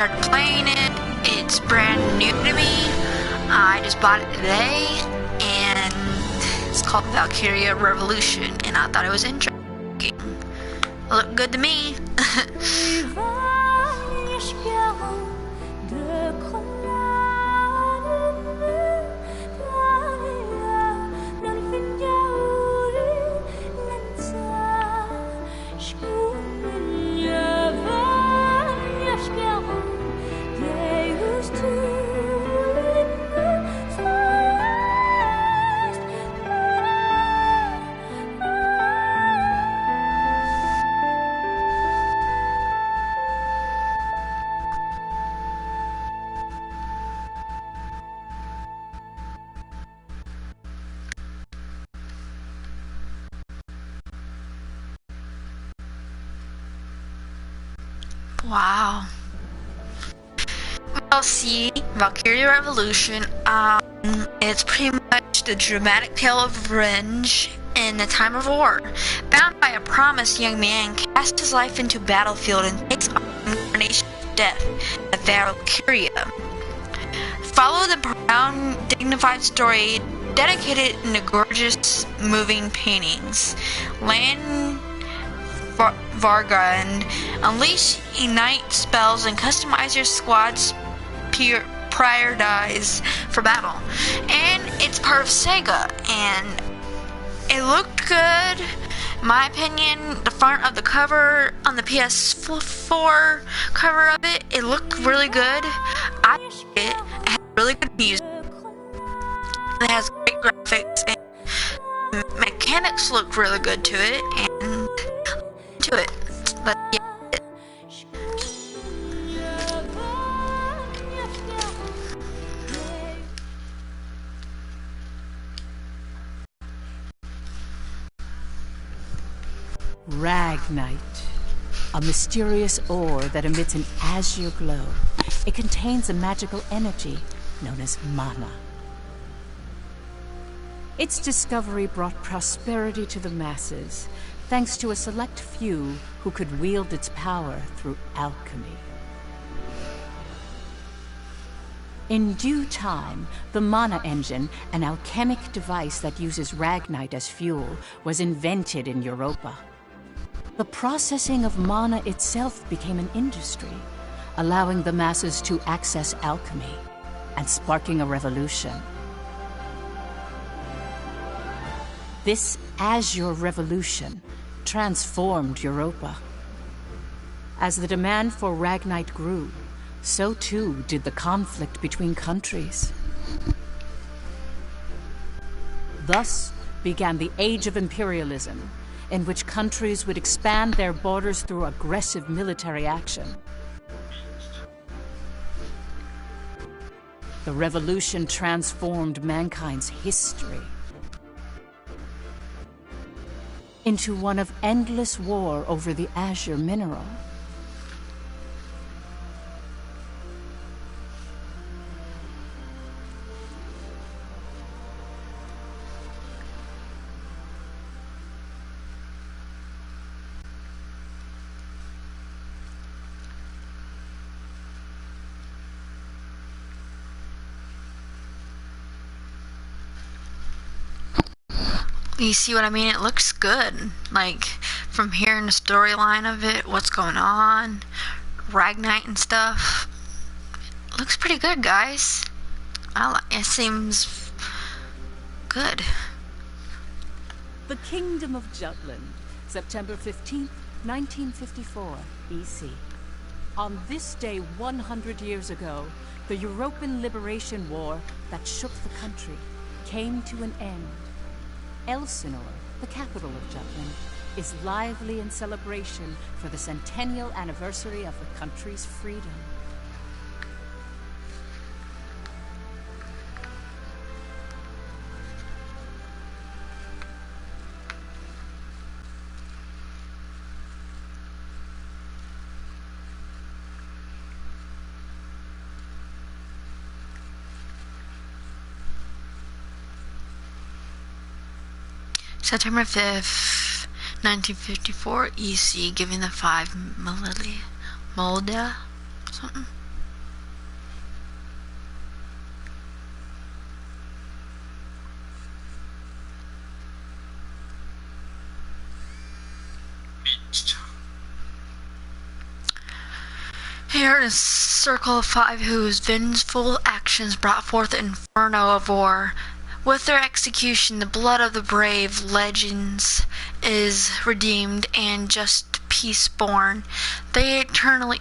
started playing it. It's brand new to me. I just bought it today, and it's called Valkyria Revolution, and I thought it was interesting. It looked good to me. Wow. Well, see, Valkyria Revolution, it's pretty much the dramatic tale of revenge in the time of war. Bound by a promise, young man casts his life into battlefield and takes on the incarnation of death, the Valkyria. Follow the profound, dignified story dedicated in the gorgeous, moving paintings. Land Varga and unleash ignite spells and customize your squad's prioritize for battle. And it's part of Sega, and it looked good. In my opinion, the front of the cover on the PS4 cover of it, it looked really good. I liked it. It had really good music. It has great graphics, and mechanics look really good to it, and to it. But yeah. Ragnite, a mysterious ore that emits an azure glow. It contains a magical energy known as mana. Its discovery brought prosperity to the masses, thanks to a select few who could wield its power through alchemy. In due time, the mana engine, an alchemic device that uses ragnite as fuel, was invented in Europa. The processing of mana itself became an industry, allowing the masses to access alchemy and sparking a revolution. This Azure Revolution transformed Europa. As the demand for ragnite grew, so too did the conflict between countries. Thus began the Age of Imperialism, in which countries would expand their borders through aggressive military action. The revolution transformed mankind's history into one of endless war over the azure mineral. You see what I mean? It looks good. Like, from hearing the storyline of it, what's going on, Ragnite and stuff. It looks pretty good, guys. It seems good. The Kingdom of Jutland, September 15th, 1954, BC. On this day 100 years ago, the European Liberation War that shook the country came to an end. Elsinore, the capital of Jutland, is lively in celebration for the centennial anniversary of the country's freedom. September 5th, 1954, EC, giving the 5 millennia, Molda, something. There is a circle of five whose vengeful actions brought forth the inferno of war. With their execution, the blood of the brave legends is redeemed and just peace born. They eternally...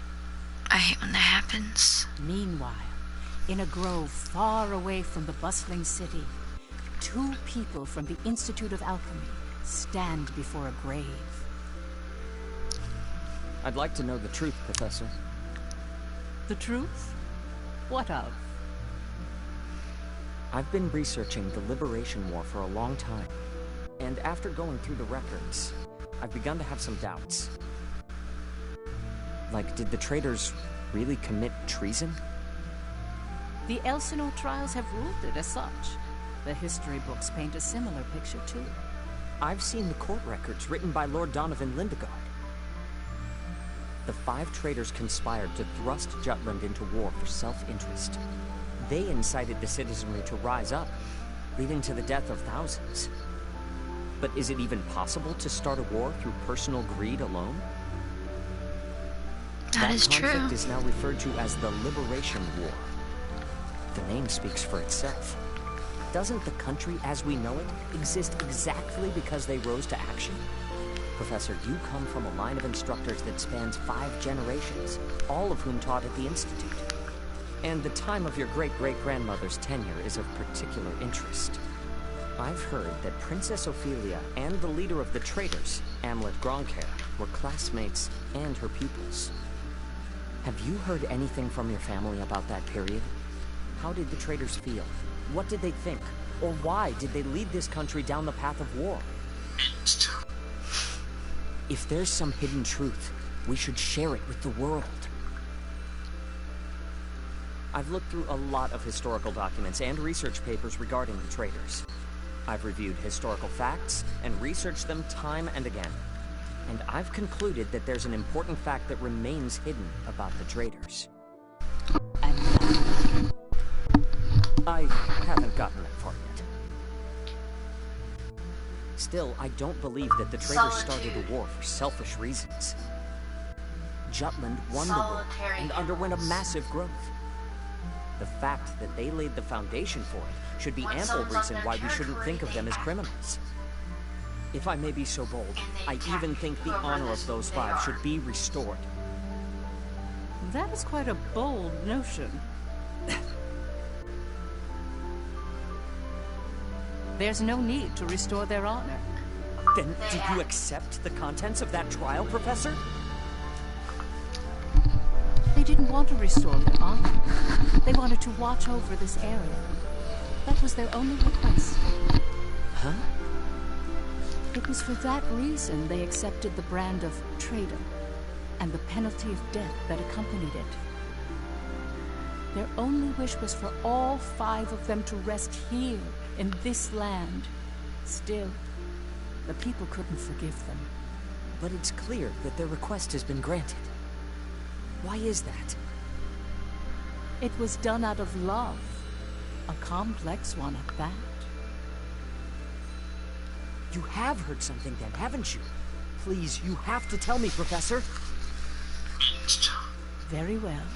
I hate when that happens. Meanwhile, in a grove far away from the bustling city, two people from the Institute of Alchemy stand before a grave. I'd like to know the truth, Professor. The truth? What of? I've been researching the Liberation War for a long time, and after going through the records, I've begun to have some doubts. Like, did the traitors really commit treason? The Elsinore trials have ruled it as such. The history books paint a similar picture, too. I've seen the court records written by Lord Donovan Lindegard. The 5 traitors conspired to thrust Jutland into war for self-interest. They incited the citizenry to rise up, leading to the death of thousands. But is it even possible to start a war through personal greed alone? That is true. That conflict is now referred to as the Liberation War. The name speaks for itself. Doesn't the country as we know it exist exactly because they rose to action? Professor, you come from a line of instructors that spans 5 generations, all of whom taught at the Institute. And the time of your great-great-grandmother's tenure is of particular interest. I've heard that Princess Ophelia and the leader of the traitors, Amlet Gronkaer, were classmates and her pupils. Have you heard anything from your family about that period? How did the traitors feel? What did they think? Or why did they lead this country down the path of war? If there's some hidden truth, we should share it with the world. I've looked through a lot of historical documents and research papers regarding the traitors. I've reviewed historical facts and researched them time and again. And I've concluded that there's an important fact that remains hidden about the traitors. And I haven't gotten that far yet. Still, I don't believe that the traitors started a war for selfish reasons. Jutland won the war and underwent a massive growth. The fact that they laid the foundation for it should be ample reason why we shouldn't think of them as criminals. If I may be so bold, I even think the honor of those 5 should be restored. that is quite a bold notion. There's no need to restore their honor. Then do you accept the contents of that trial, Professor? They didn't want to restore their honor. They wanted to watch over this area. That was their only request. Huh? It was for that reason they accepted the brand of traitor and the penalty of death that accompanied it. Their only wish was for all 5 of them to rest here in this land. Still, the people couldn't forgive them. But it's clear that their request has been granted. Why is that? It was done out of love. A complex one at that. You have heard something then, haven't you? Please, you have to tell me, Professor. Very well.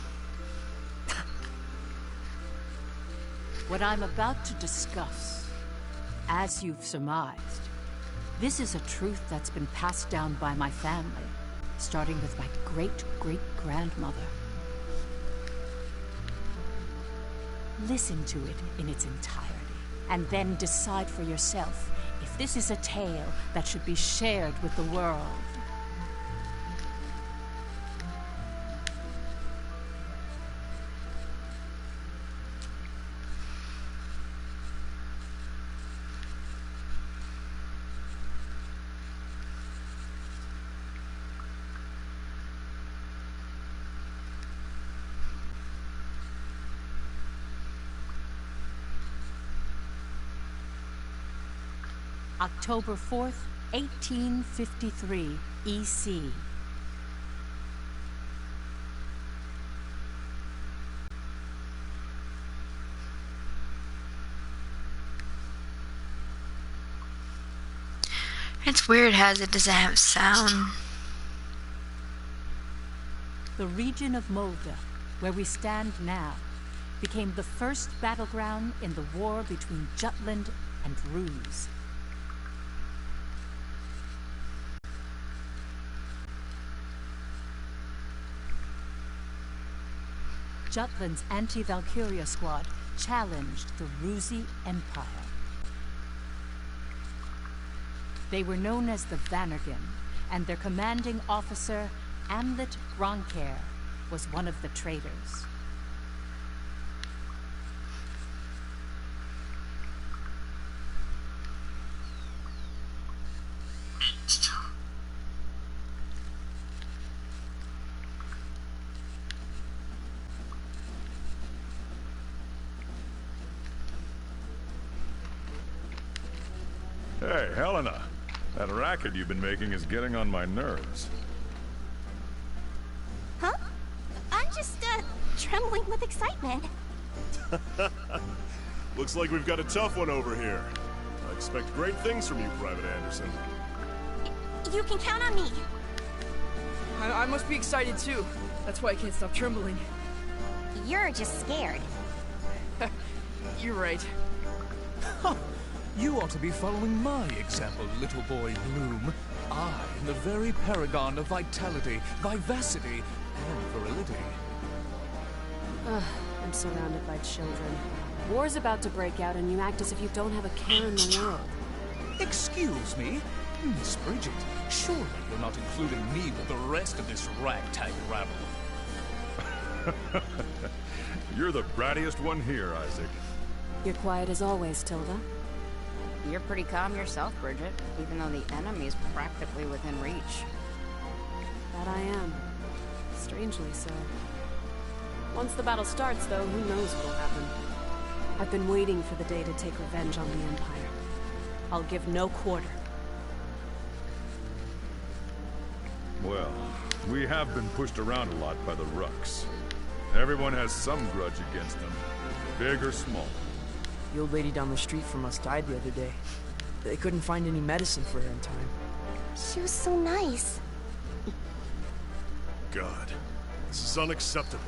What I'm about to discuss, as you've surmised, this is a truth that's been passed down by my family, starting with my great-great-grandmother. Listen to it in its entirety, and then decide for yourself if this is a tale that should be shared with the world. October 4th, 1853, EC. It's weird how it doesn't have sound. The region of Molde, where we stand now, became the first battleground in the war between Jutland and Ruse. Jutland's anti-Valkyria squad challenged the Rusi Empire. They were known as the Vannergan, and their commanding officer, Amlet Gronkair, was one of the traitors. Hey, Helena. That racket you've been making is getting on my nerves. Huh? I'm just, trembling with excitement. Looks like we've got a tough one over here. I expect great things from you, Private Anderson. You can count on me. I must be excited too. That's why I can't stop trembling. You're just scared. You're right. You ought to be following my example, little boy Bloom. I am the very paragon of vitality, vivacity, and virility. I'm surrounded by children. War's about to break out and you act as if you don't have a care in the world. Excuse me? Miss Bridget, surely you're not including me with the rest of this ragtag rabble. You're the brattiest one here, Isaac. You're quiet as always, Tilda. You're pretty calm yourself, Bridget, even though the enemy's practically within reach. That I am. Strangely so. Once the battle starts, though, who knows what'll happen. I've been waiting for the day to take revenge on the Empire. I'll give no quarter. Well, we have been pushed around a lot by the Rucks. Everyone has some grudge against them, big or small. The old lady down the street from us died the other day. They couldn't find any medicine for her in time. She was so nice. God, this is unacceptable.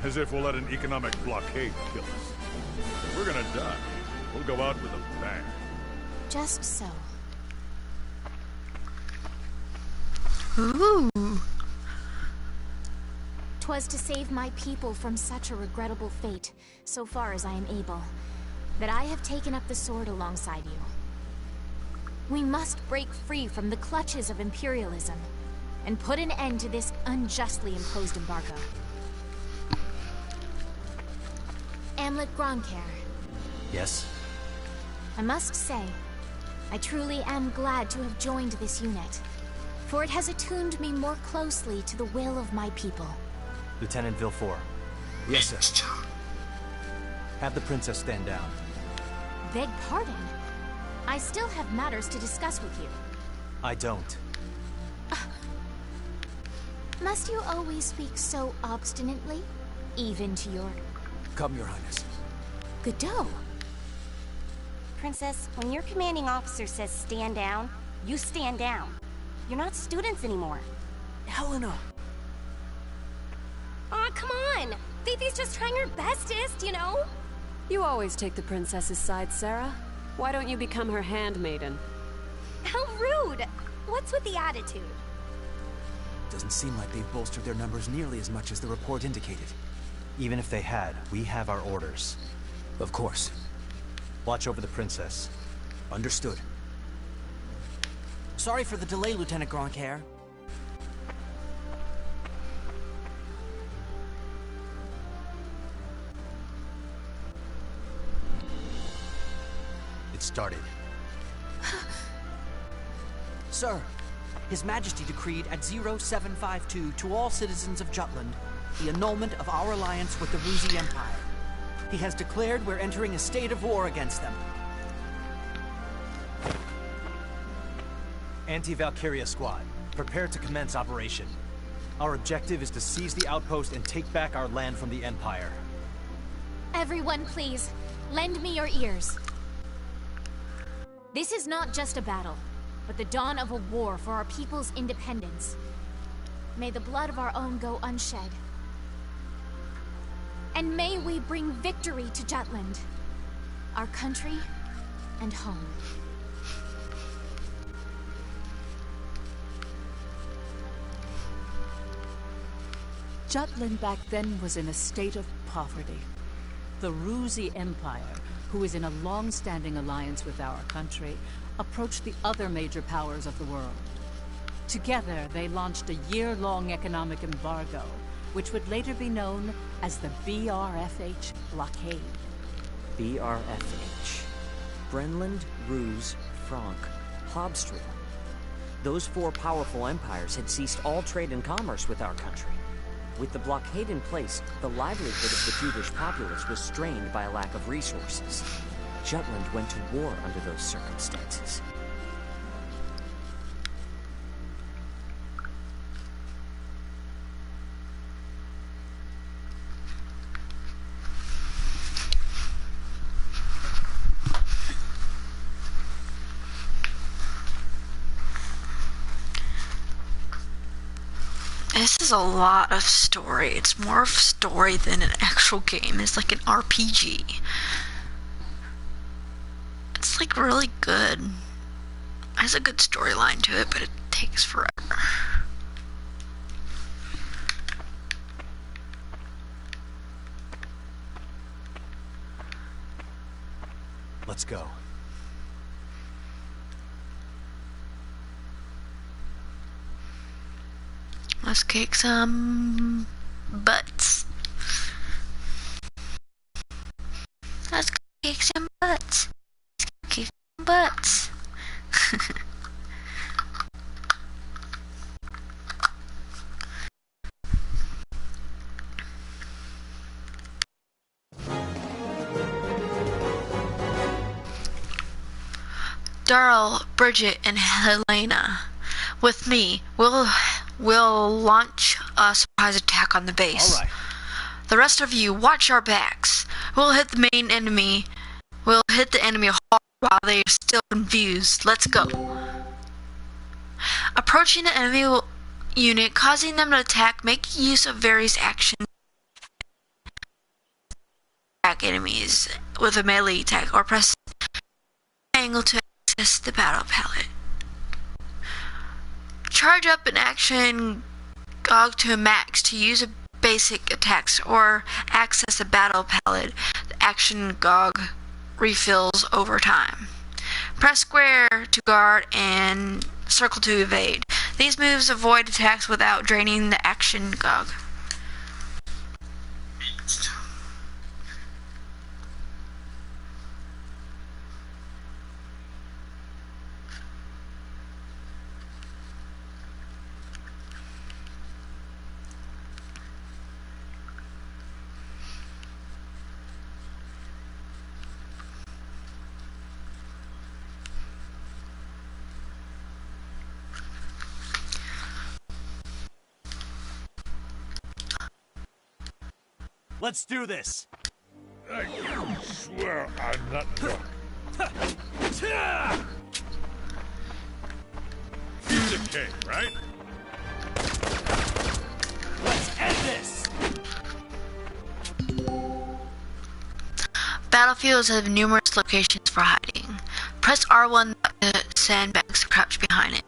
As if we'll let an economic blockade kill us. If we're gonna die, we'll go out with a bang. Just so. Ooh. 'Twas to save my people from such a regrettable fate, so far as I am able, that I have taken up the sword alongside you. We must break free from the clutches of imperialism, and put an end to this unjustly imposed embargo. Amlet Gronkair. Yes? I must say, I truly am glad to have joined this unit, for it has attuned me more closely to the will of my people. Lieutenant Villefort. Yes, sir. Have the princess stand down. Beg pardon? I still have matters to discuss with you. I don't. Must you always speak so obstinately? Even to your... Come, Your Highness. Godot? Princess, when your commanding officer says stand down, you stand down. You're not students anymore. Helena! Aw, come on! Fifi's just trying her bestest, you know? You always take the princess's side, Sarah. Why don't you become her handmaiden? How rude! What's with the attitude? Doesn't seem like they've bolstered their numbers nearly as much as the report indicated. Even if they had, we have our orders. Of course. Watch over the princess. Understood. Sorry for the delay, Lieutenant Gronkair. It started. Sir, His Majesty decreed at 0752 to all citizens of Jutland the annulment of our alliance with the Rusi Empire. He has declared we're entering a state of war against them. Anti-Valkyria squad, prepare to commence operation. Our objective is to seize the outpost and take back our land from the Empire. Everyone, please, lend me your ears. This is not just a battle, but the dawn of a war for our people's independence. May the blood of our own go unshed. And may we bring victory to Jutland, our country and home. Jutland back then was in a state of poverty. The Ruzi Empire, who is in a long-standing alliance with our country, approached the other major powers of the world. Together, they launched a year-long economic embargo, which would later be known as the BRFH blockade. BRFH. Brenland, Ruse, Frank, Hobstrom. Those four powerful empires had ceased all trade and commerce with our country. With the blockade in place, the livelihood of the Judish populace was strained by a lack of resources. Jutland went to war under those circumstances. This is a lot of story. It's more of story than an actual game. It's like an RPG. It's like really good. It has a good storyline to it, but it takes forever. Let's go. Let's kick some butts. Let's kick some butts. Let's kick some butts. Darl, Bridget, and Helena, with me, we'll launch a surprise attack on the base. All right. The rest of you, watch our backs. We'll hit the enemy hard while they are still confused. Let's go. Approaching the enemy unit, causing them to attack, make use of various actions. Attack enemies with a melee attack, or press angle to access the battle palette. Charge up an action GOG to a max to use a basic attacks, or access a battle palette. The action GOG refills over time. Press square to guard and circle to evade. These moves avoid attacks without draining the action GOG. Let's do this. I swear I'm not drunk. Piece of cake, right? Let's end this. Battlefields have numerous locations for hiding. Press R1 to sandbags to crouch behind it.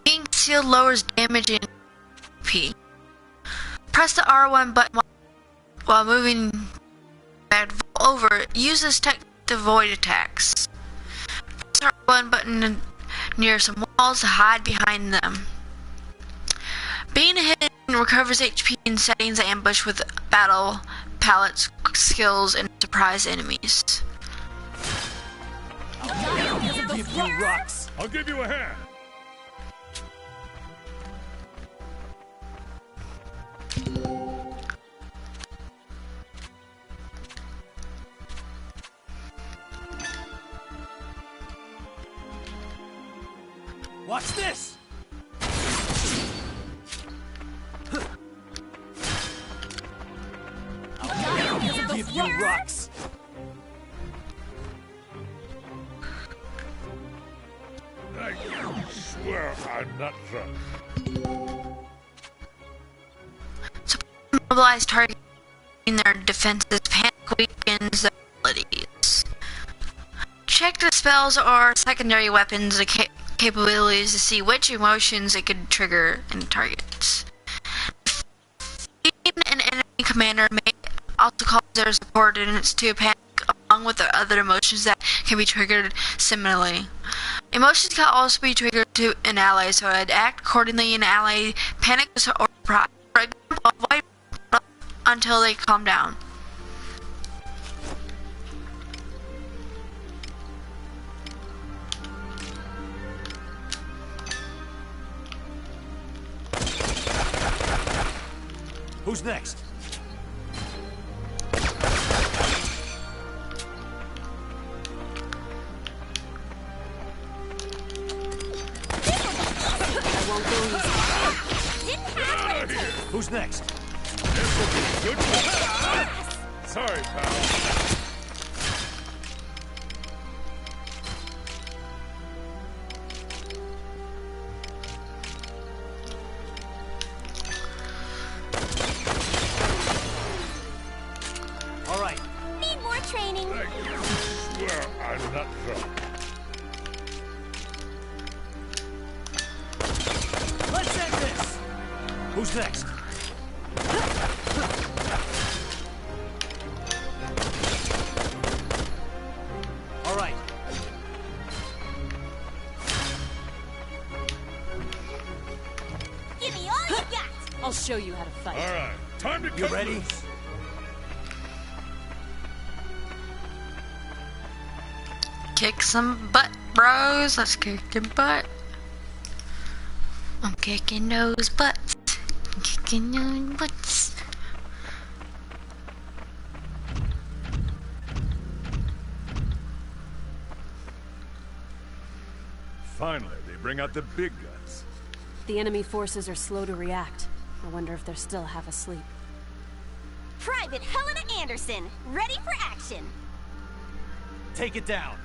Being concealed lowers damage and P. Press the R1 button while moving over. Use this tech to avoid attacks. Press R1 button near some walls to hide behind them. Being hidden recovers HP in settings ambush with battle palettes, skills, and surprise enemies. I'll give you rocks. I'll give you a hand. Watch this! I'll give you rocks. I swear I'm not drunk. mobilize targets in their defenses. Panic weakens their abilities. Check the spells or secondary weapons capabilities to see which emotions it could trigger in targets. Defeating an enemy commander may also cause their subordinates to panic along with the other emotions that can be triggered similarly. Emotions can also be triggered to an ally, so I'd act accordingly. An ally panics or surprise. For example, avoid until they calm down. Who's next? Who's next? This will be good. Sorry, pal. All right. Need more training. I swear I'm not drunk. Let's end this. Who's next? All right. Give me all you got. I'll show you how to fight. All right, time to You cut ready? loose. Kick some butt, bros. Let's kick your butt. I'm kicking those butts. I'm kicking those butts. Finally, they bring out the big guns. The enemy forces are slow to react. I wonder if they're still half asleep. Private Helena Anderson, ready for action. Take it down.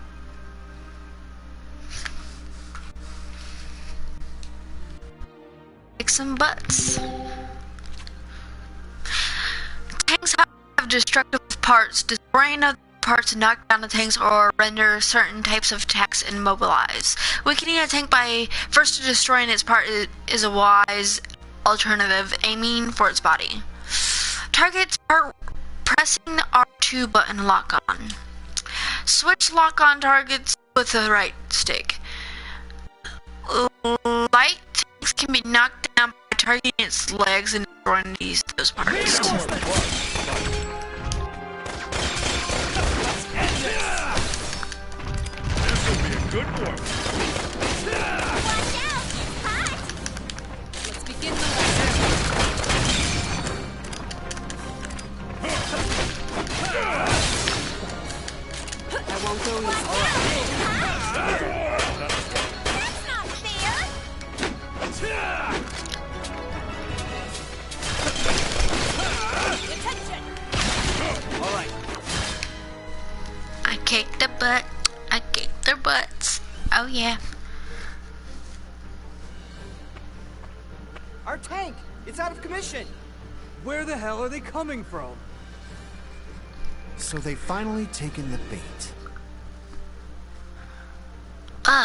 Kick some butts. Tanks have destructive parts. Destroying other parts to knock down the tanks or render certain types of attacks immobilized. Weakening a tank by first destroying its part is a wise alternative. Aiming for its body. Targets are pressing R2 button lock on. Switch lock on targets with the right stick. Light tanks can be knocked down by targeting its legs and destroying those parts. This will be a good one. Watch out, it's hot. Let's begin the lesson. I won't go easy. That's not fair. Attention. All right. I kicked the butt. I kicked their butts. Oh yeah. Our tank! It's out of commission! Where the hell are they coming from? So they've finally taken the bait.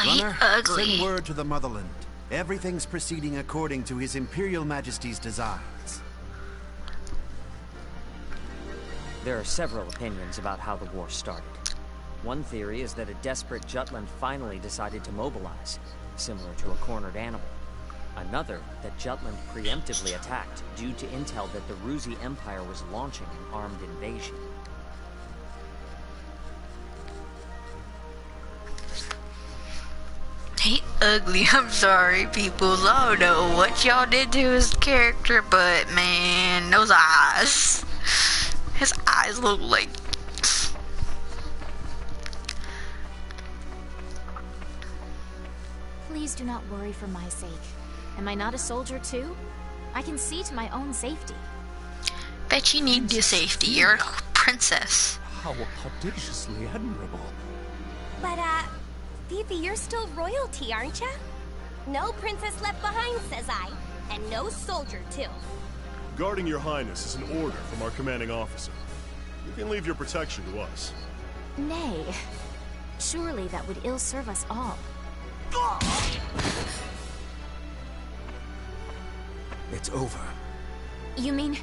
He Runner, ugly. send word to the motherland. Everything's proceeding according to His Imperial Majesty's designs. There are several opinions about how the war started. One theory is that a desperate Jutland finally decided to mobilize, similar to a cornered animal. Another, that Jutland preemptively attacked due to intel that the Ruzi Empire was launching an armed invasion. He ugly. I'm sorry, people. I don't know what y'all did to his character, but man, those eyes. His eyes look like... Please do not worry for my sake. Am I not a soldier too? I can see to my own safety. Bet you need your safety. You're a princess. How audaciously admirable. But, Phoebe, you're still royalty, aren't ya? No princess left behind, says I. And no soldier, too. Guarding your highness is an order from our commanding officer. You can leave your protection to us. Nay. Surely that would ill serve us all. It's over. You mean...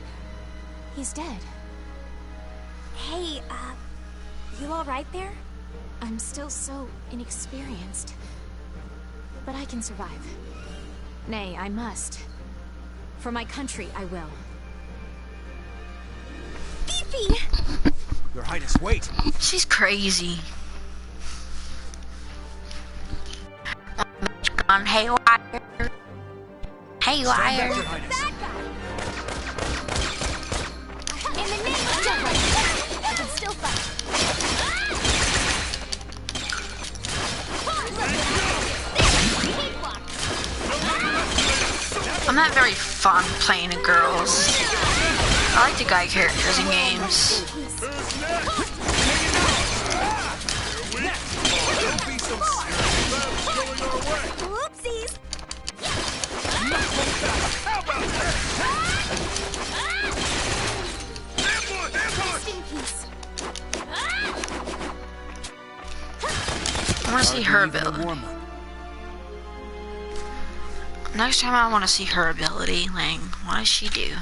he's dead? Hey, you alright there? I'm still so inexperienced. But I can survive. Nay, I must. For my country, I will. Fifi! Your Highness, wait! She's crazy. Gone haywire. Haywire. Look, that guy! In the name of Justice, I can still fight. I'm not very fond playing the girls. I like the guy characters in games. Whoopsies! I want to see her ability. Next time I want to see her ability. Like, what does she do?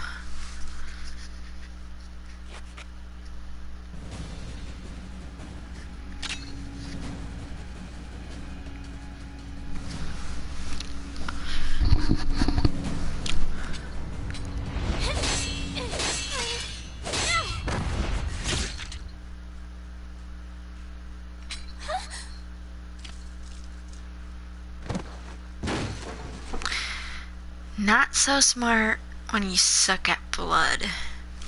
Not so smart when you suck at blood.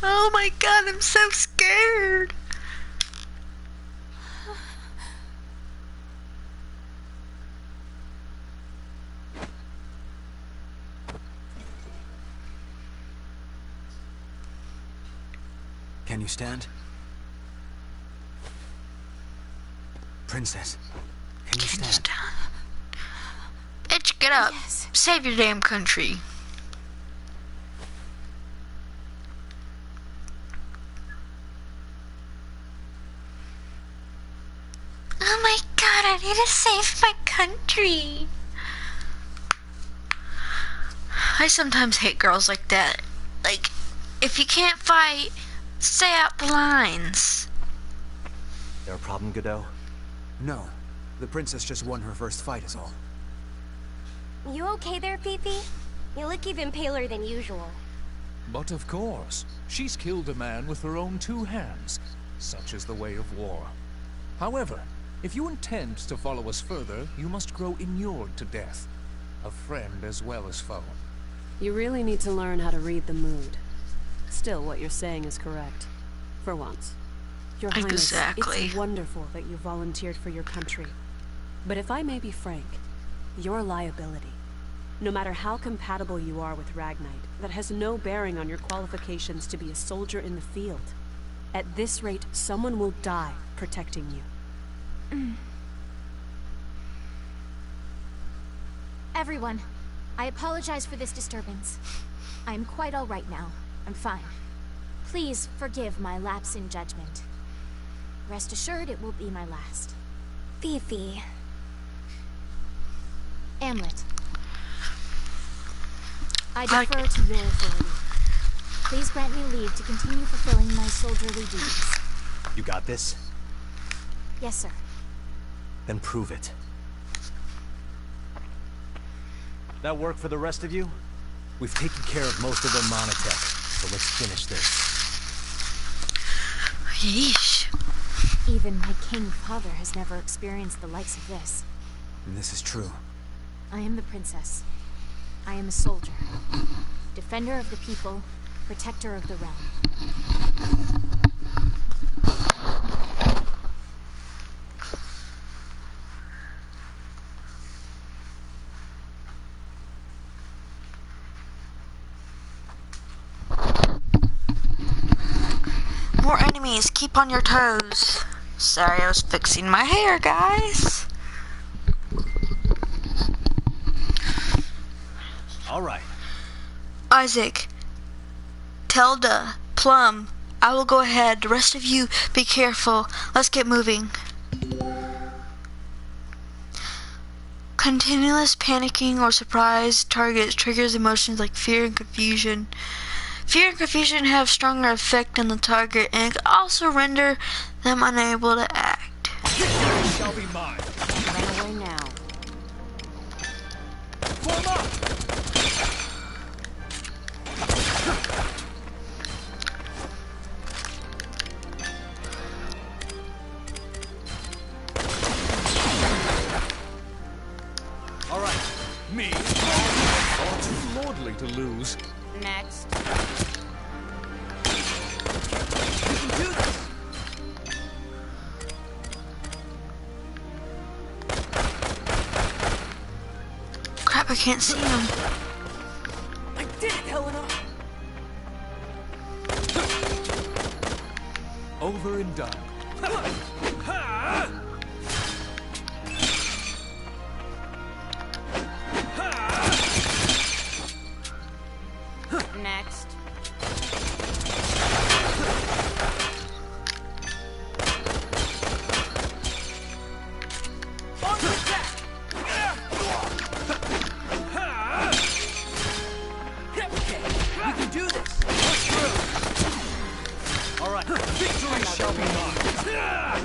Oh my god, I'm so scared. Can you stand? Princess, can you stand? Bitch, get up. Yes. Save your damn country. Oh my god, I need to save my country. I sometimes hate girls like that. Like, if you can't fight, say out the lines. There a problem, Godot? No. The princess just won her first fight is all. You okay there, Fifi? You look even paler than usual. But of course, she's killed a man with her own two hands. Such is the way of war. However, if you intend to follow us further, you must grow inured to death. A friend as well as foe. You really need to learn how to read the mood. Still, what you're saying is correct. For once. Your Highness, it's wonderful that you volunteered for your country. But if I may be frank, you're a liability. No matter how compatible you are with Ragnite, that has no bearing on your qualifications to be a soldier in the field. At this rate, someone will die protecting you. Everyone, I apologize for this disturbance. I am quite all right now. I'm fine. Please forgive my lapse in judgment. Rest assured it will be my last. Fifi. Amlet. I defer to your authority. Please grant me leave to continue fulfilling my soldierly duties. You got this? Yes, sir. Then prove it. That work for the rest of you? We've taken care of most of the monotech, so let's finish this. Yeesh. Even my king father has never experienced the likes of this. And this is true. I am the princess. I am a soldier. Defender of the people, protector of the realm. More enemies, keep on your toes. Sorry, I was fixing my hair, guys. All right. Isaac, Tilda, Plum, I will go ahead. The rest of you, be careful. Let's get moving. Continuous panicking or surprise targets triggers emotions like fear and confusion. Fear and confusion have stronger effect on the target and can also render them unable to act. Shall be mine. Run away now. Form up! All right, me. Far too lordly to lose. Next. You can do this! Crap, I can't see him. I did it, Helena! Over and done. Next. On the attack! Okay, you can do this! Push through! All right, victory shall be mine.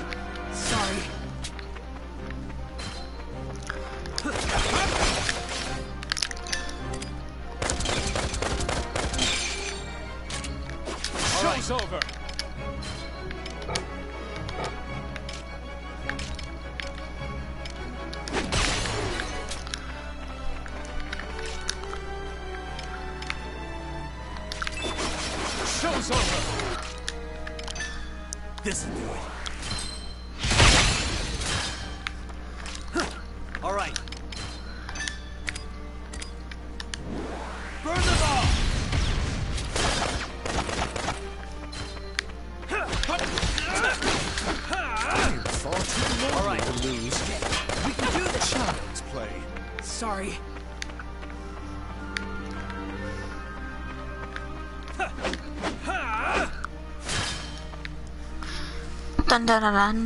Sorry. Show's over. Show's over. This'll do it. All right. Burn them all! Far too lordly All right. to lose. We can do this! Child's play. Sorry. Dun dun dun dun.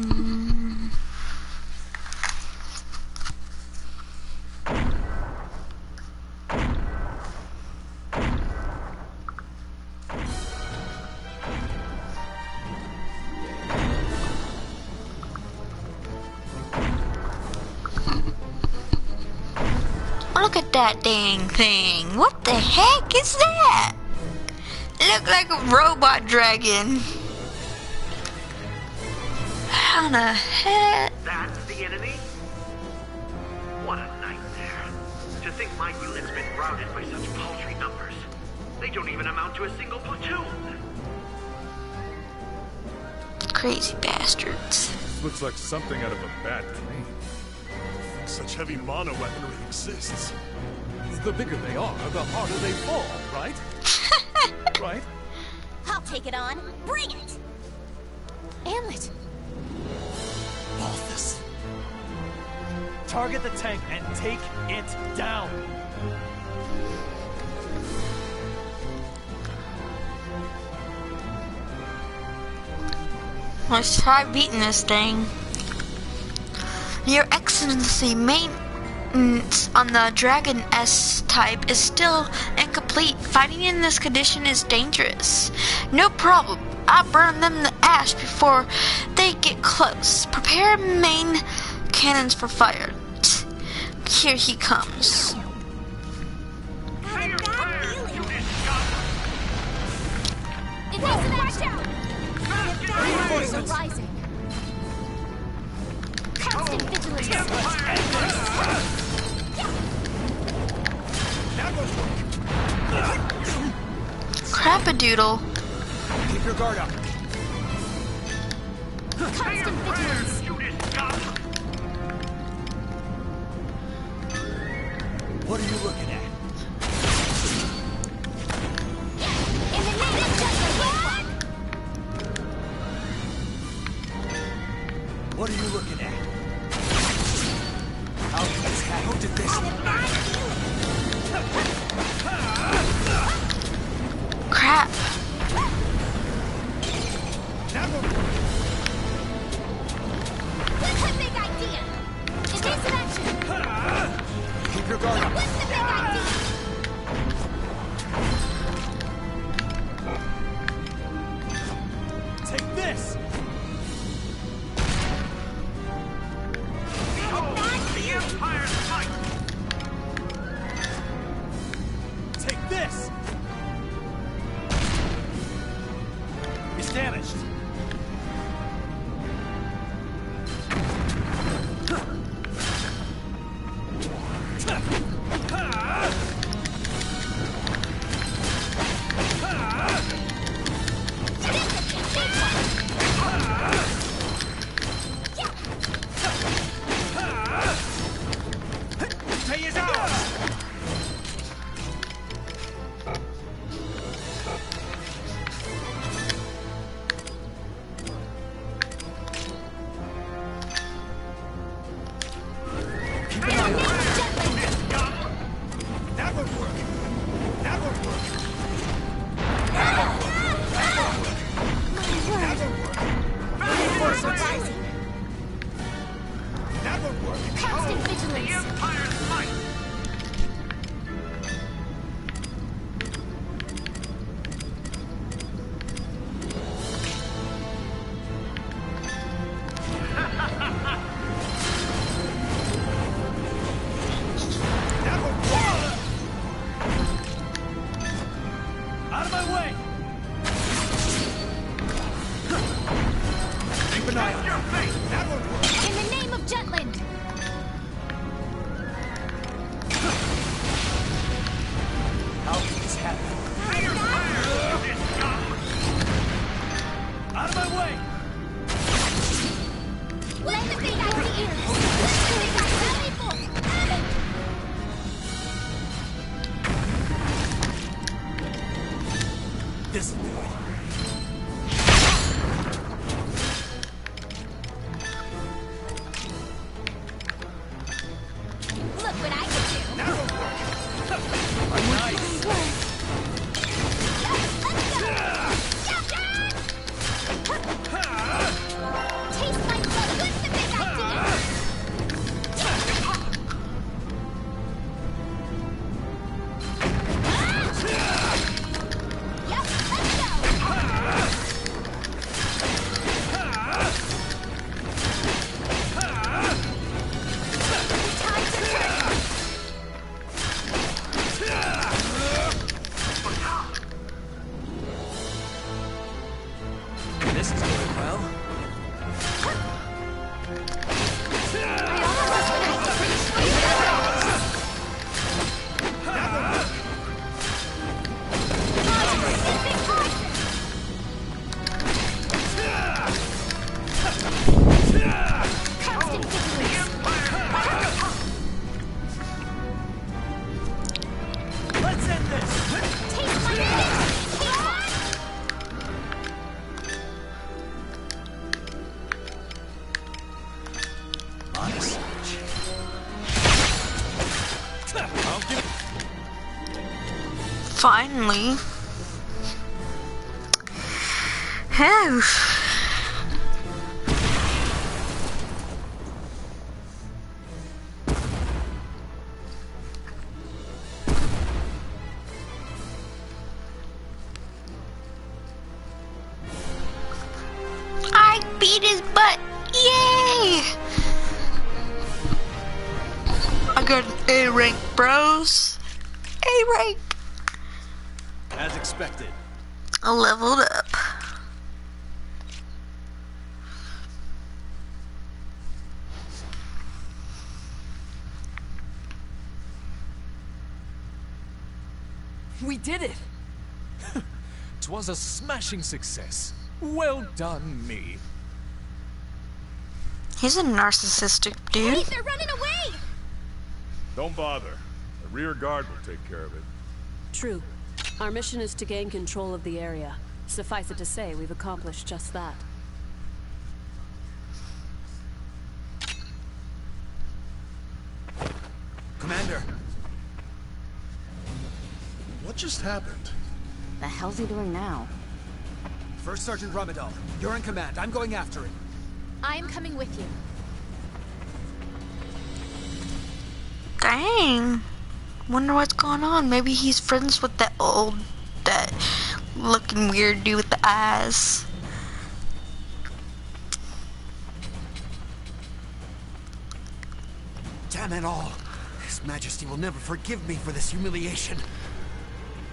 Look at that dang thing. What the heck is that? It looked like a robot dragon. How the heck? That's the enemy? What a nightmare. To think my unit's been routed by such paltry numbers. They don't even amount to a single platoon. Crazy bastards. Looks like something out of a bad dream. Such heavy mono weaponry exists. The bigger they are, the harder they fall, right? Right? I'll take it on. Bring it! Amlet! Balthus. Target the tank and take it down. Let's try beating this thing. Your Excellency, maintenance on the Dragon S type is still incomplete. Fighting in this condition is dangerous. No problem. I'll burn them to ash before they get close. Prepare main cannons for fire. Here he comes. Watch out! Reinforcements are rising. Constant vigilance. Crap-a-doodle. Keep your guard up. Constant vigilance. What are you looking at? In the name of justice. What are you looking at? How did this? Crap. an eye on Your face! That won't work! In the name of Jutland! How can this happen? Out of my way! Let the big eye ears! Let the big eye people! This will do it. Look what I can do! That'll work! Nice! Taste my blood! What's the big idea? Yep, let's go! Time to turn! This is going well. Let's end this! Honest. I'll give Finally. Phew. I beat his butt. Yay! I got an A rank, bros. A rank. as expected. I leveled up. We did it! 'Twas a smashing success. Well done, me. He's a narcissistic dude. Hey, they're running away! Don't bother. The rear guard will take care of it. True. Our mission is to gain control of the area. Suffice it to say, we've accomplished just that. Commander! What just happened? The hell's he doing now? First Sergeant Ramadal, you're in command. I'm going after it. I am coming with you. Dang. Wonder what's going on. Maybe he's friends with that looking weird dude with the eyes. Damn it all. His Majesty will never forgive me for this humiliation.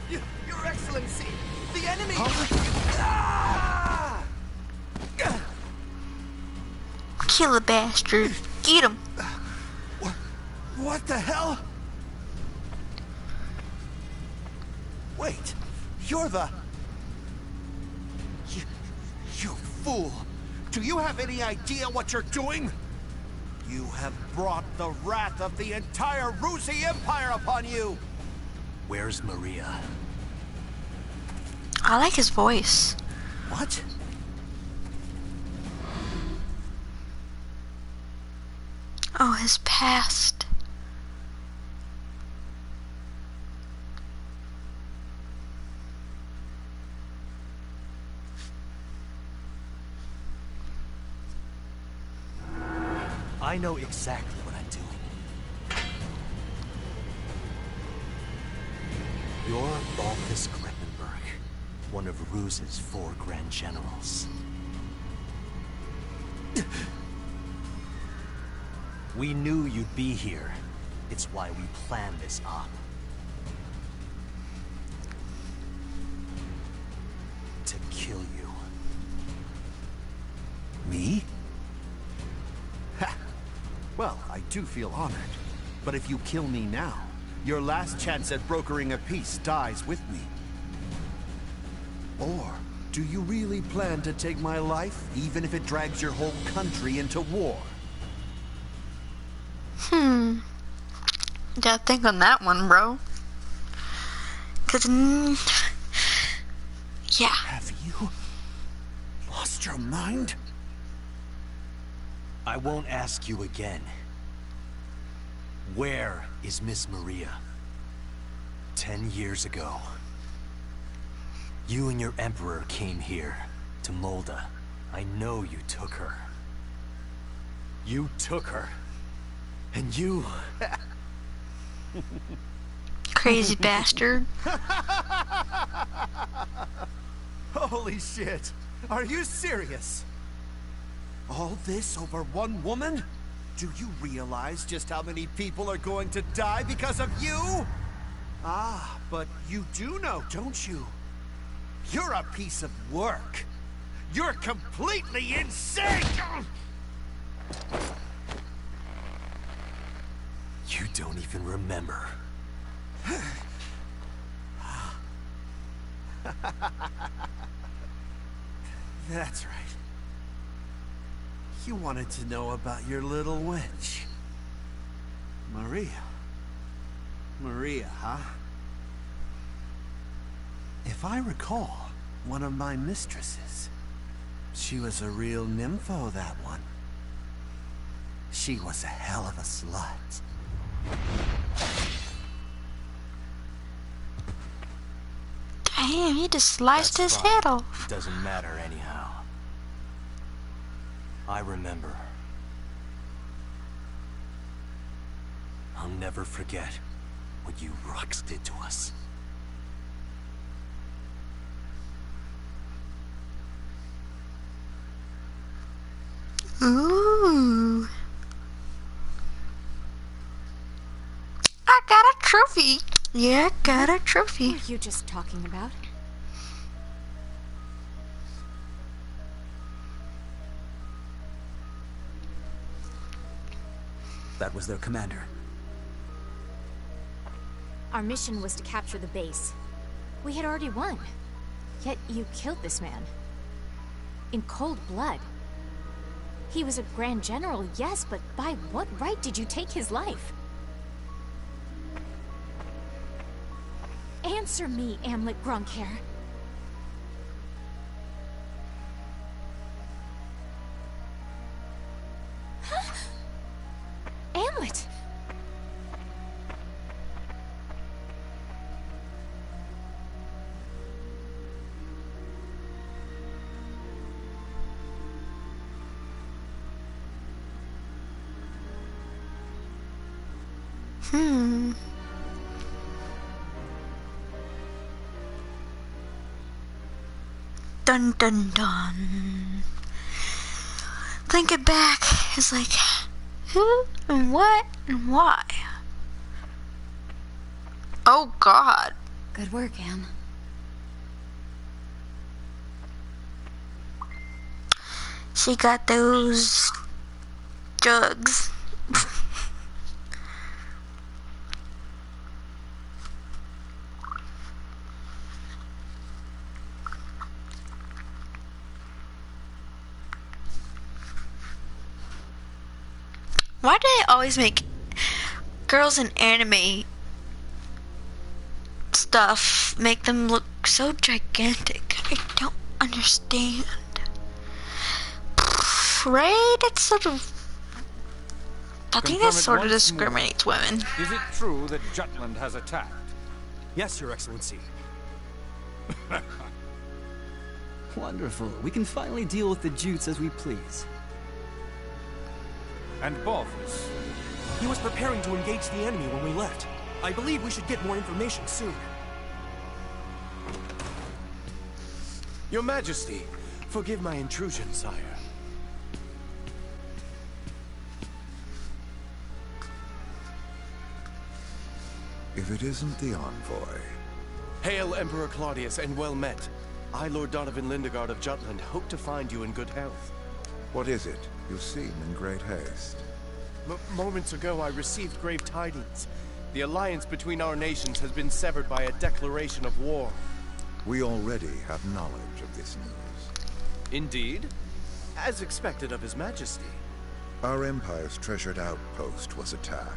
Your Excellency, the enemy! Kill the bastard. Get him. What the hell? Wait, you're the... You fool! Do you have any idea what you're doing? You have brought the wrath of the entire Ruzi Empire upon you! Where's Maria? I like his voice. What? Oh, his past. I know exactly what I'm doing. You're Balthus Kleppenberg, one of Ruz's 4 Grand Generals. We knew you'd be here. It's why we planned this op. To kill you. Me? do feel honored. But if you kill me now, your last chance at brokering a peace dies with me. Or do you really plan to take my life, even if it drags your whole country into war? Gotta think on that one, bro. Cause, yeah. Have you lost your mind? I won't ask you again. Where is Miss Maria? 10 years ago, you and your Emperor came here, to Molda. I know you took her. You took her. And you... Crazy bastard. Holy shit! Are you serious? All this over one woman? Do you realize just how many people are going to die because of you? Ah, but you do know, don't you? You're a piece of work. You're completely insane! You don't even remember. That's right. You wanted to know about your little wench. Maria. Maria, huh? If I recall, one of my mistresses. She was a real nympho, that one. She was a hell of a slut. Damn, he just sliced his head off. It doesn't matter anyhow. I remember. I'll never forget what you Rux did to us. Ooh. I got a trophy. Yeah, I got a trophy. What were you just talking about? That was their commander. Our mission was to capture the base. We had already won. Yet you killed this man. In cold blood. He was a Grand General, yes, but by what right did you take his life? Answer me, Amlet Grunkhair. Huh? Amlet! Dun dun dun. Thinking back is like, who and what and why? Oh God. Good work, Am. She got those drugs. Why do they always make girls in anime stuff make them look so gigantic? I don't understand. Right? It's sort of... I think that sort of discriminates women. Is it true that Jutland has attacked? Yes, Your Excellency. Wonderful. We can finally deal with the Jutes as we please. And Balthus? He was preparing to engage the enemy when we left. I believe we should get more information soon. Your Majesty, forgive my intrusion, sire. If it isn't the envoy. Hail, Emperor Claudius, and well met. I, Lord Donovan Lindegard of Jutland, hope to find you in good health. What is it? You seem in great haste. Moments ago, I received grave tidings. The alliance between our nations has been severed by a declaration of war. We already have knowledge of this news. Indeed? As expected of His Majesty. Our Empire's treasured outpost was attacked.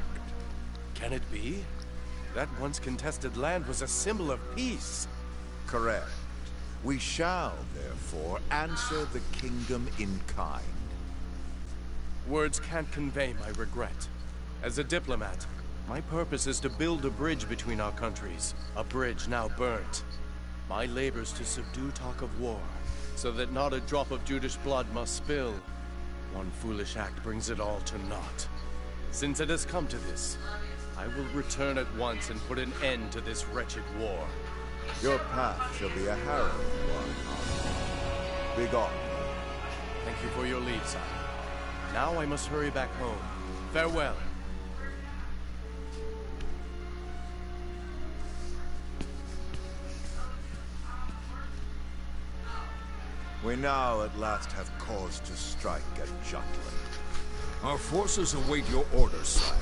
Can it be? That once contested land was a symbol of peace. Correct. We shall, therefore, answer the kingdom in kind. Words can't convey my regret. As a diplomat, my purpose is to build a bridge between our countries. A bridge now burnt. My labors to subdue talk of war, so that not a drop of Judish blood must spill. One foolish act brings it all to naught. Since it has come to this, I will return at once and put an end to this wretched war. Your path shall be a harrowing one. Begone. Thank you for your leave, sire. Now I must hurry back home. Farewell. We now at last have cause to strike at Jutland. Our forces await your orders, sire.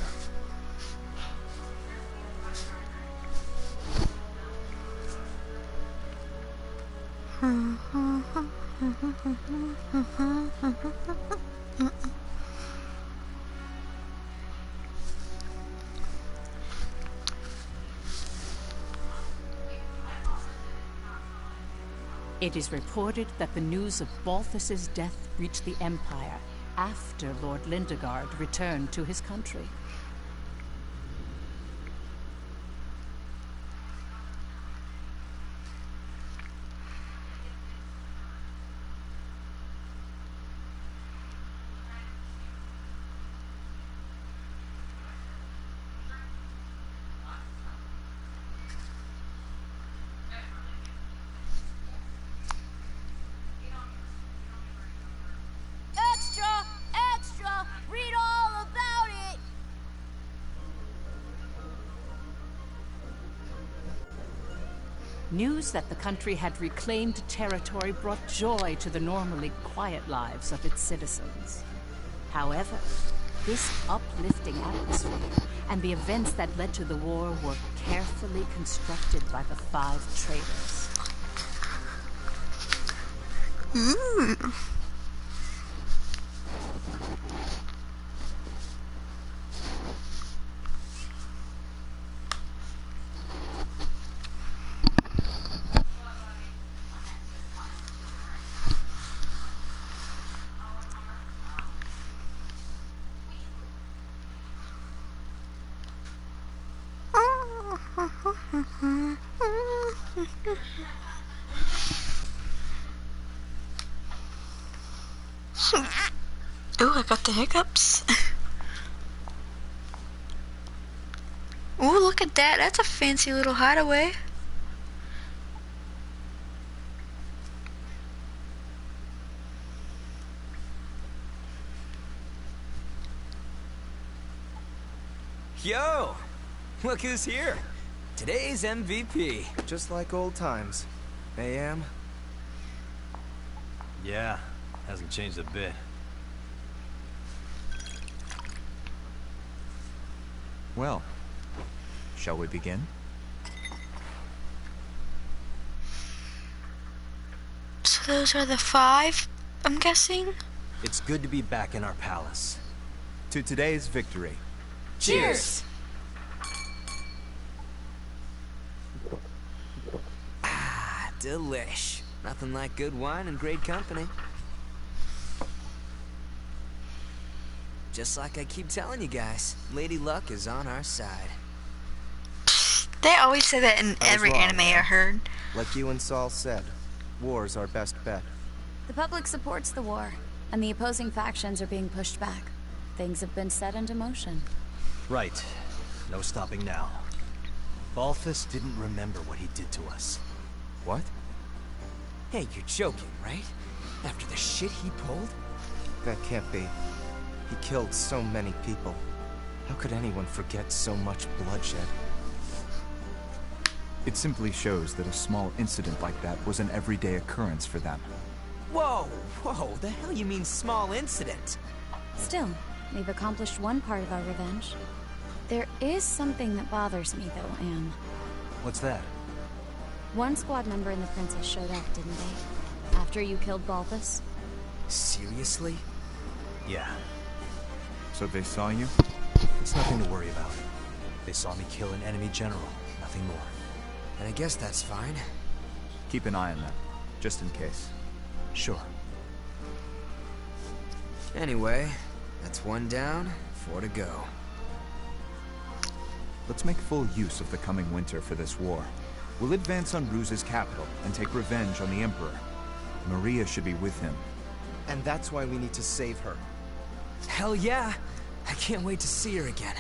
It is reported that the news of Balthus's death reached the Empire after Lord Lindegard returned to his country. Read all about it! News that the country had reclaimed territory brought joy to the normally quiet lives of its citizens. However, this uplifting atmosphere and the events that led to the war were carefully constructed by the 5 traitors. Ooh, I got the hiccups. Ooh, look at that. That's a fancy little hideaway. Yo! Look who's here. Today's MVP. Just like old times. AM? Yeah, hasn't changed a bit. Well, shall we begin? So those are the 5, I'm guessing? It's good to be back in our palace. To today's victory. Cheers! Ah, delish. Nothing like good wine and great company. Just like I keep telling you guys, Lady Luck is on our side. They always say that in every anime I heard. Like you and Saul said, war's our best bet. The public supports the war, and the opposing factions are being pushed back. Things have been set into motion. Right. No stopping now. Balthus didn't remember what he did to us. What? Hey, you're joking, right? After the shit he pulled? That can't be. He killed so many people. How could anyone forget so much bloodshed? It simply shows that a small incident like that was an everyday occurrence for them. Whoa, whoa, the hell you mean small incident? Still, We've accomplished one part of our revenge. There is something that bothers me, though, Anne. What's that? One squad member and the princess showed up, didn't they? After you killed Balthus? Seriously? Yeah. So they saw you? It's nothing to worry about. They saw me kill an enemy general, nothing more. And I guess that's fine. Keep an eye on them, just in case. Sure. Anyway, that's one down, 4 to go. Let's make full use of the coming winter for this war. We'll advance on Ruse's capital and take revenge on the Emperor. Maria should be with him. And that's why we need to save her. Hell yeah! I can't wait to see her again.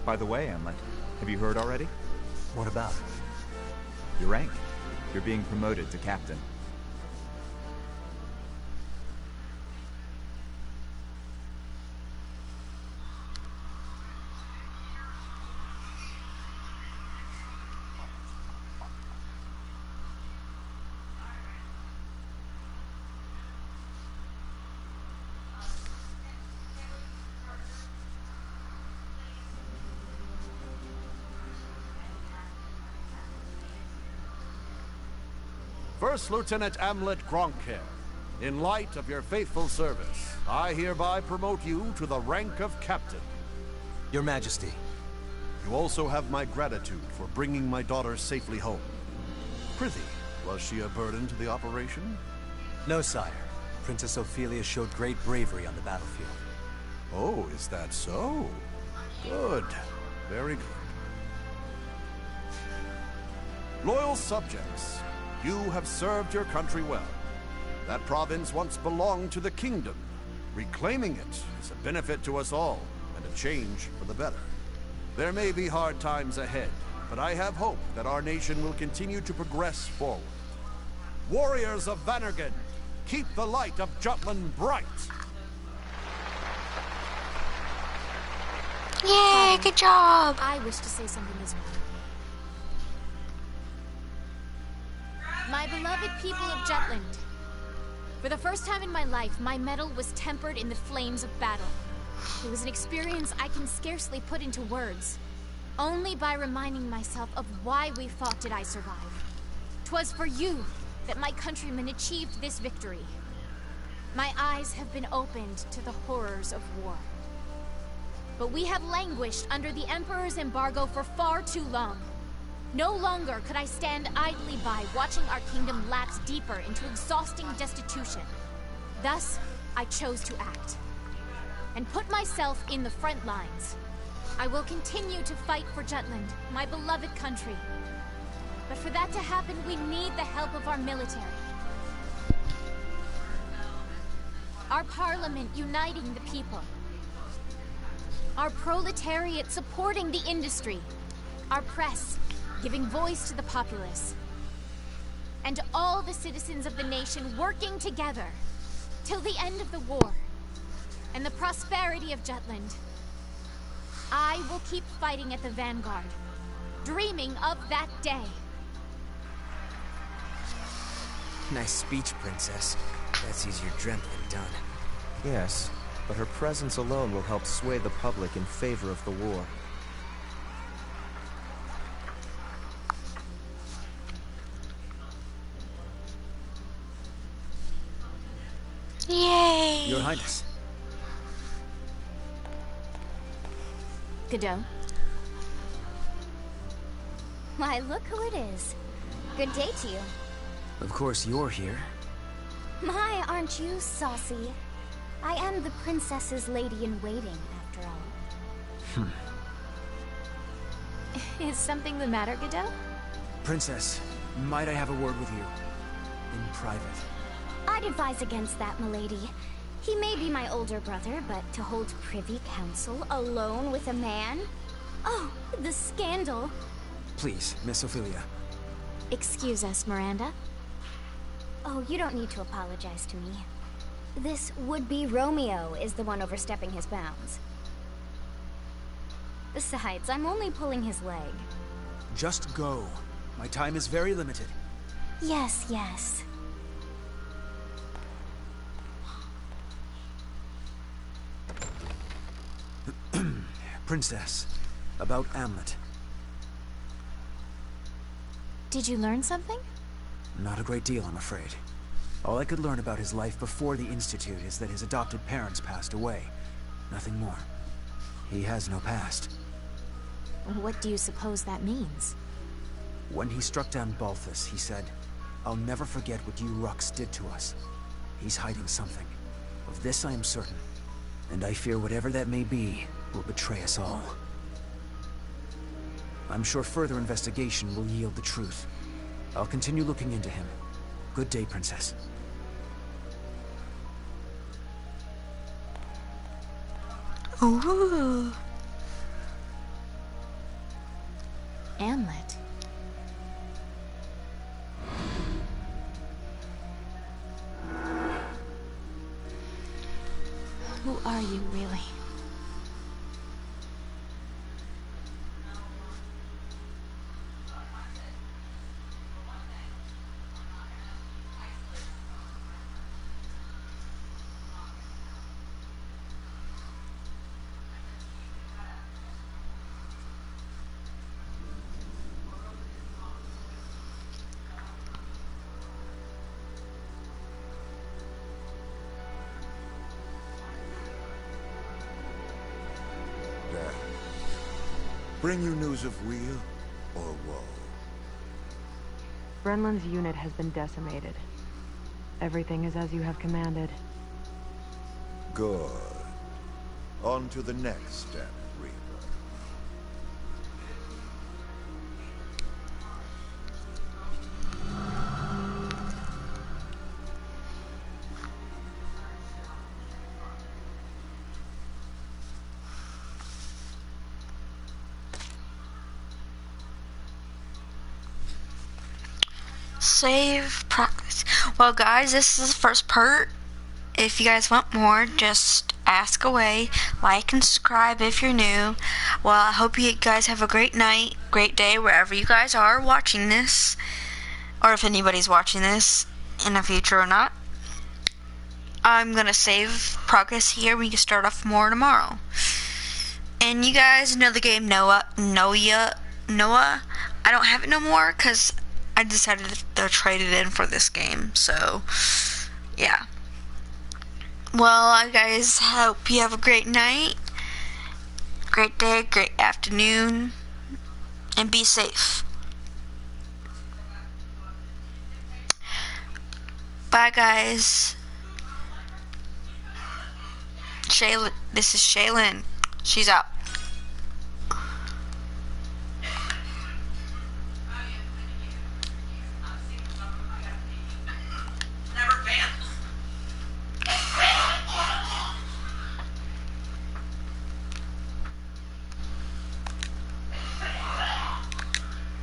By the way, Amlet, have you heard already? What about? Your rank. You're being promoted to captain. First Lieutenant Amlet Gronkhair, in light of your faithful service, I hereby promote you to the rank of Captain. Your Majesty. You also have my gratitude for bringing my daughter safely home. Prithee, was she a burden to the operation? No, sire. Princess Ophelia showed great bravery on the battlefield. Oh, is that so? Good. Very good. Loyal subjects, you have served your country well. That province once belonged to the kingdom. Reclaiming it is a benefit to us all, and a change for the better. There may be hard times ahead, but I have hope that our nation will continue to progress forward. Warriors of Vanargand, keep the light of Jutland bright! Yay, good job! I wish to say something as well. My beloved people of Jutland. For the first time in my life, my mettle was tempered in the flames of battle. It was an experience I can scarcely put into words. Only by reminding myself of why we fought did I survive. 'Twas for you that my countrymen achieved this victory. My eyes have been opened to the horrors of war. But we have languished under the Emperor's embargo for far too long. No longer could I stand idly by watching our kingdom lapse deeper into exhausting destitution. Thus, I chose to act and put myself in the front lines. I will continue to fight for Jutland, my beloved country. But for that to happen, we need the help of our military. Our parliament uniting the people. Our proletariat supporting the industry. Our press giving voice to the populace. And all the citizens of the nation working together till the end of the war and the prosperity of Jutland. I will keep fighting at the vanguard, dreaming of that day. Nice speech, Princess. That's easier dreamt than done. Yes, but her presence alone will help sway the public in favor of the war. Yay! Your Highness. Godot? Why, look who it is. Good day to you. Of course you're here. My, aren't you saucy? I am the princess's lady-in-waiting, after all. Is something the matter, Godot? Princess, might I have a word with you? In private. I'd advise against that, milady. He may be my older brother, but to hold privy council alone with a man? Oh, the scandal. Please, Miss Ophelia. Excuse us, Miranda. Oh, you don't need to apologize to me. This would-be Romeo is the one overstepping his bounds. Besides, I'm only pulling his leg. Just go. My time is very limited. Yes, yes. Princess, about Hamlet. Did you learn something? Not a great deal, I'm afraid. All I could learn about his life before the Institute is that his adopted parents passed away. Nothing more. He has no past. What do you suppose that means? When he struck down Balthus, he said, "I'll never forget what you Rux did to us." He's hiding something. Of this I am certain. And I fear whatever that may be will betray us all. I'm sure further investigation will yield the truth. I'll continue looking into him. Good day, Princess. Ooh. Hamlet. Who are you, really? Bring you news of weal or woe? Brenlin's unit has been decimated. Everything is as you have commanded. Good. On to the next step, Reaver. Save progress. Well, guys, this is the first part. If you guys want more, just ask away. Like and subscribe if you're new. Well, I hope you guys have a great night, great day, wherever you guys are watching this. Or if anybody's watching this in the future or not. I'm going to save progress here. We can start off more tomorrow. And you guys know the game Noah. I don't have it no more because I decided to trade it in for this game. So, yeah. Well, I guys hope you have a great night, great day, great afternoon, and be safe. Bye, guys. This is Shaylin. She's out.